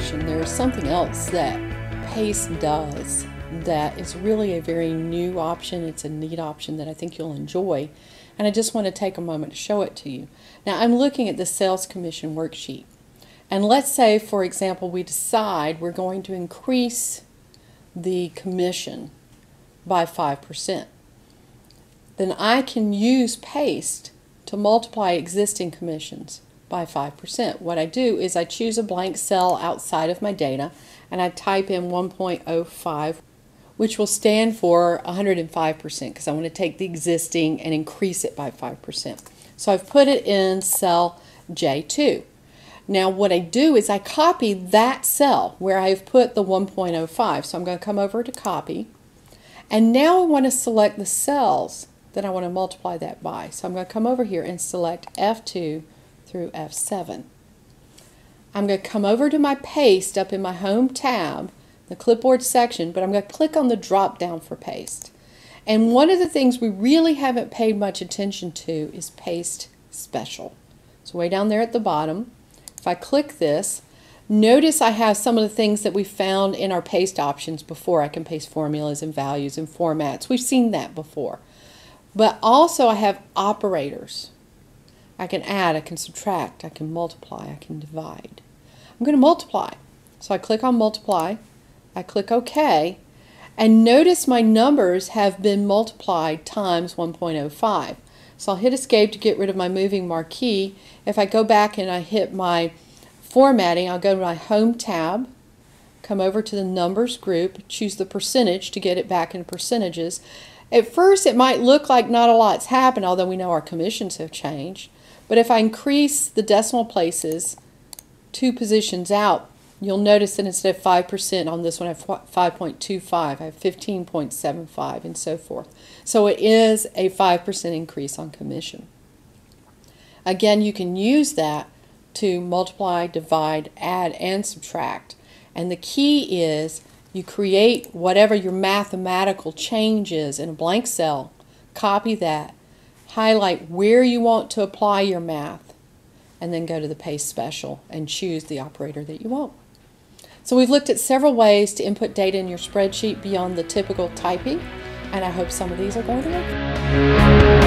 commission, there is something else that paste does that is really a very new option. It's a neat option that I think you'll enjoy, and I just want to take a moment to show it to you. Now I'm looking at the sales commission worksheet, and let's say, for example, we decide we're going to increase the commission by 5%. Then I can use paste to multiply existing commissions by 5%. What I do is I choose a blank cell outside of my data and I type in 1.05, which will stand for 105%, because I want to take the existing and increase it by 5%. So I've put it in cell J2. Now what I do is I copy that cell where I've put the 1.05. So I'm going to come over to copy, and now I want to select the cells that I want to multiply that by. So I'm going to come over here and select F2 through F7. I'm going to come over to my paste up in my home tab, the clipboard section, but I'm going to click on the drop down for paste. And one of the things we really haven't paid much attention to is paste special. It's way down there at the bottom. If I click this, notice I have some of the things that we found in our paste options before. I can paste formulas and values and formats. We've seen that before. But also I have operators. I can add, I can subtract, I can multiply, I can divide. I'm going to multiply. So I click on multiply, I click OK, and notice my numbers have been multiplied times 1.05. So I'll hit escape to get rid of my moving marquee. If I go back and I hit my formatting, I'll go to my home tab, come over to the numbers group, choose the percentage to get it back in percentages. At first it might look like not a lot's happened, although we know our commissions have changed. But if I increase the decimal places 2 positions out, you'll notice that instead of 5% on this one, I have 5.25, I have 15.75, and so forth. So it is a 5% increase on commission. Again, you can use that to multiply, divide, add, and subtract. And the key is you create whatever your mathematical change is in a blank cell, copy that, highlight where you want to apply your math, and then go to the paste special and choose the operator that you want. So we've looked at several ways to input data in your spreadsheet beyond the typical typing, and I hope some of these are going to work.